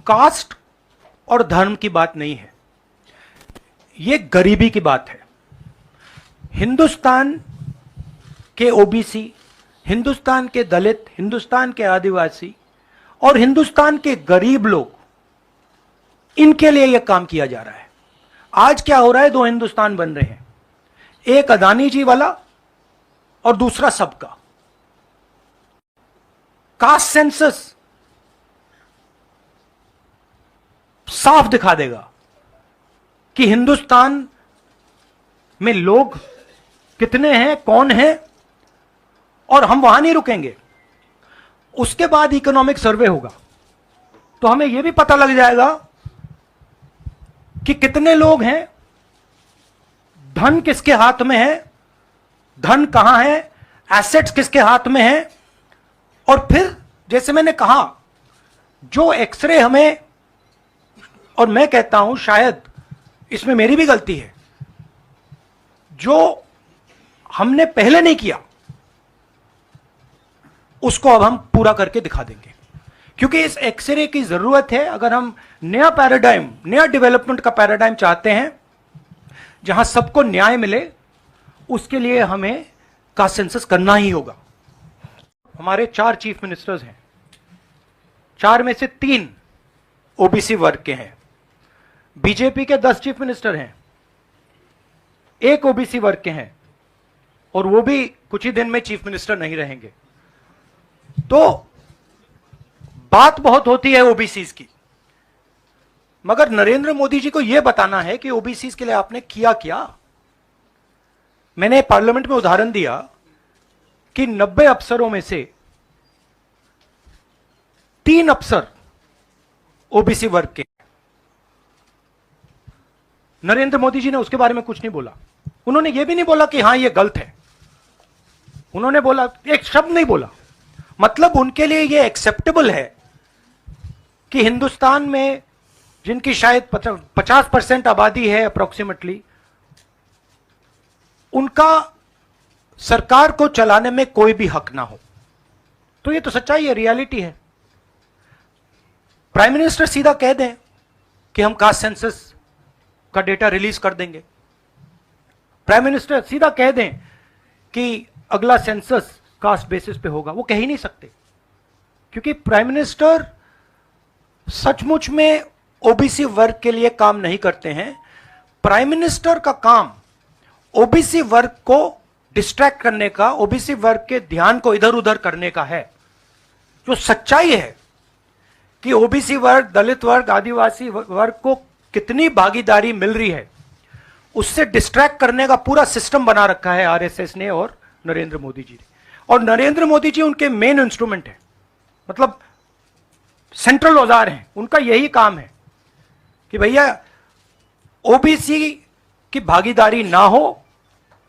Cast और धर्म की बात नहीं है, ये गरीबी की बात है। हिंदुस्तान के ओबीसी, हिंदुस्तान के दलित, हिंदुस्तान के आदिवासी और हिंदुस्तान के गरीब लोग, इनके लिए यह काम किया जा रहा है। आज क्या हो रहा है, दो हिंदुस्तान बन रहे हैं, एक अदानी जी वाला और दूसरा सबका। कास्ट सेंसस साफ दिखा देगा कि हिंदुस्तान में लोग कितने हैं, कौन है, और हम वहां नहीं रुकेंगे। उसके बाद इकोनॉमिक सर्वे होगा तो हमें यह भी पता लग जाएगा कि कितने लोग हैं, धन किसके हाथ में है, धन कहां है, एसेट्स किसके हाथ में है। और फिर जैसे मैंने कहा, जो एक्सरे हमें, और मैं कहता हूं शायद इसमें मेरी भी गलती है, जो हमने पहले नहीं किया उसको अब हम पूरा करके दिखा देंगे, क्योंकि इस एक्सरे की जरूरत है। अगर हम नया पैराडाइम, नया डेवलपमेंट का पैराडाइम चाहते हैं जहां सबको न्याय मिले, उसके लिए हमें कास्ट सेंसस करना ही होगा। हमारे 4 चीफ मिनिस्टर्स हैं, 4 में से 3 ओबीसी वर्ग के हैं। बीजेपी के 10 चीफ मिनिस्टर हैं, 1 ओबीसी वर्ग के हैं, और वो भी कुछ ही दिन में चीफ मिनिस्टर नहीं रहेंगे। तो बात बहुत होती है ओबीसीज की, मगर नरेंद्र मोदी जी को यह बताना है कि ओबीसीज के लिए आपने किया क्या। मैंने पार्लियामेंट में उदाहरण दिया कि 90 अफसरों में से 3 अफसर ओबीसी वर्ग के। नरेंद्र मोदी जी ने उसके बारे में कुछ नहीं बोला। उन्होंने यह भी नहीं बोला कि हां यह गलत है, उन्होंने बोला, एक शब्द नहीं बोला। मतलब उनके लिए यह एक्सेप्टेबल है कि हिंदुस्तान में जिनकी शायद 50% आबादी है अप्रोक्सीमेटली, उनका सरकार को चलाने में कोई भी हक ना हो। तो यह तो सच्चाई है, रियलिटी है। प्राइम मिनिस्टर सीधा कह दें कि हम कास्ट सेंसस का डेटा रिलीज कर देंगे, प्राइम मिनिस्टर सीधा कह दें कि अगला सेंसस कास्ट बेसिस पे होगा, वो कह ही नहीं सकते, क्योंकि प्राइम मिनिस्टर सचमुच में ओबीसी वर्ग के लिए काम नहीं करते हैं। प्राइम मिनिस्टर का काम ओबीसी वर्ग को डिस्ट्रैक्ट करने का, ओबीसी वर्ग के ध्यान को इधर उधर करने का है। जो सच्चाई है कि ओबीसी वर्ग, दलित वर्ग, आदिवासी वर्ग को कितनी भागीदारी मिल रही है, उससे डिस्ट्रैक्ट करने का पूरा सिस्टम बना रखा है आरएसएस ने और नरेंद्र मोदी जी ने। और नरेंद्र मोदी जी उनके मेन इंस्ट्रूमेंट है, मतलब सेंट्रल औजार हैं। उनका यही काम है कि भैया ओबीसी की भागीदारी ना हो,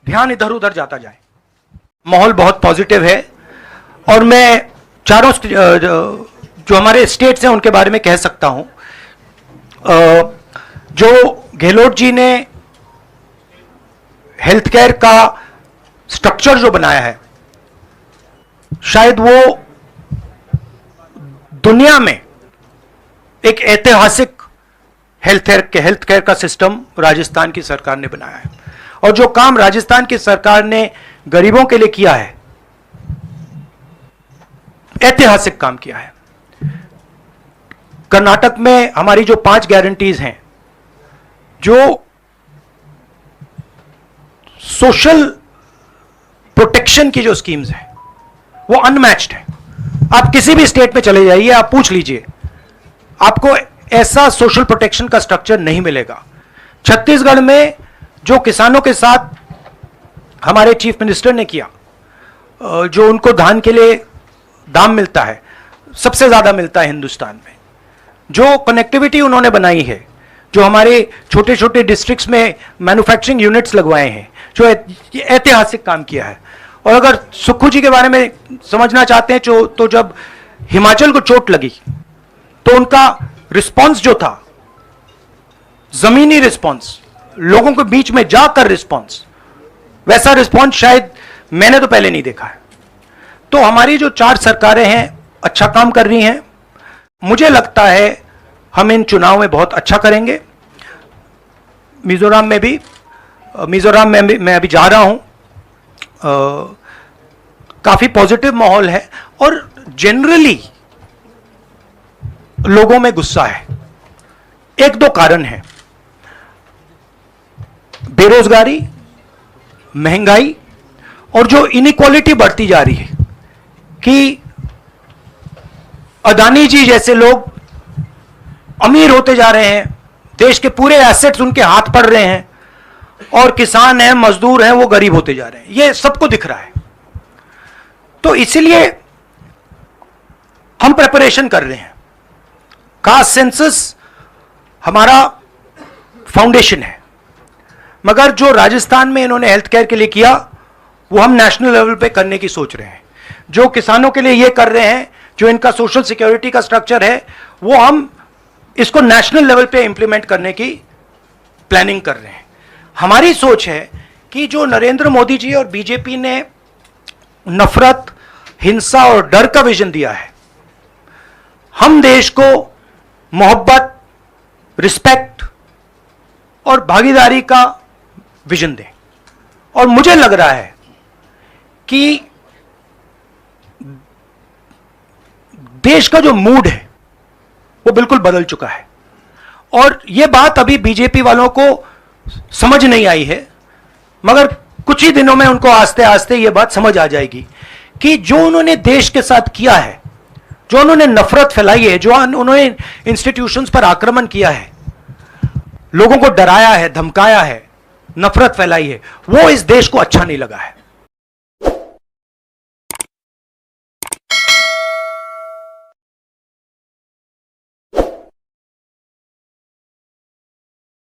ध्यान इधर उधर जाता जाए। माहौल बहुत पॉजिटिव है, और मैं चारों जो हमारे स्टेट्स हैं उनके बारे में कह सकता हूं। जो गहलोत जी ने हेल्थ केयर का स्ट्रक्चर जो बनाया है, शायद वो दुनिया में एक ऐतिहासिक हेल्थ केयर का सिस्टम राजस्थान की सरकार ने बनाया है। और जो काम राजस्थान की सरकार ने गरीबों के लिए किया है, ऐतिहासिक काम किया है। कर्नाटक में हमारी जो 5 गारंटीज हैं, जो सोशल प्रोटेक्शन की जो स्कीम्स हैं, वो अनमैच्ड है। आप किसी भी स्टेट में चले जाइए, आप पूछ लीजिए, आपको ऐसा सोशल प्रोटेक्शन का स्ट्रक्चर नहीं मिलेगा। छत्तीसगढ़ में जो किसानों के साथ हमारे चीफ मिनिस्टर ने किया, जो उनको धान के लिए दाम मिलता है, सबसे ज्यादा मिलता है हिंदुस्तान में। जो कनेक्टिविटी उन्होंने बनाई है, जो हमारे छोटे छोटे डिस्ट्रिक्ट्स में मैन्युफैक्चरिंग यूनिट्स लगवाए हैं, जो ऐतिहासिक काम किया है। और अगर सुक्खू जी के बारे में समझना चाहते हैं, तो जब हिमाचल को चोट लगी तो उनका रिस्पॉन्स जो था, जमीनी रिस्पॉन्स, लोगों के बीच में जाकर रिस्पॉन्स, वैसा रिस्पॉन्स शायद मैंने तो पहले नहीं देखा है। तो हमारी जो 4 सरकारें हैं अच्छा काम कर रही हैं। मुझे लगता है हम इन चुनाव में बहुत अच्छा करेंगे। मिजोरम में मैं अभी जा रहा हूं, काफी पॉजिटिव माहौल है और जनरली लोगों में गुस्सा है। एक दो कारण है, बेरोजगारी, महंगाई और जो इनइक्वालिटी बढ़ती जा रही है कि अदानी जी जैसे लोग अमीर होते जा रहे हैं, देश के पूरे एसेट्स उनके हाथ पड़ रहे हैं, और किसान हैं, मजदूर हैं, वो गरीब होते जा रहे हैं। ये सबको दिख रहा है। तो इसलिए हम प्रिपरेशन कर रहे हैं। कास्ट सेंसस हमारा फाउंडेशन है, मगर जो राजस्थान में इन्होंने हेल्थ केयर के लिए किया वो हम नेशनल लेवल पे करने की सोच रहे हैं। जो किसानों के लिए ये कर रहे हैं, जो इनका सोशल सिक्योरिटी का स्ट्रक्चर है, वो हम इसको नेशनल लेवल पे इंप्लीमेंट करने की प्लानिंग कर रहे हैं। हमारी सोच है कि जो नरेंद्र मोदी जी और बीजेपी ने नफरत, हिंसा और डर का विजन दिया है, हम देश को मोहब्बत, रिस्पेक्ट और भागीदारी का विजन दें। और मुझे लग रहा है कि देश का जो मूड है वो बिल्कुल बदल चुका है, और यह बात अभी बीजेपी वालों को समझ नहीं आई है, मगर कुछ ही दिनों में उनको आस्ते आस्ते यह बात समझ आ जाएगी कि जो उन्होंने देश के साथ किया है, जो उन्होंने नफरत फैलाई है, जो उन्होंने इंस्टीट्यूशंस पर आक्रमण किया है, लोगों को डराया है, धमकाया है, नफरत फैलाई है, वो इस देश को अच्छा नहीं लगा है।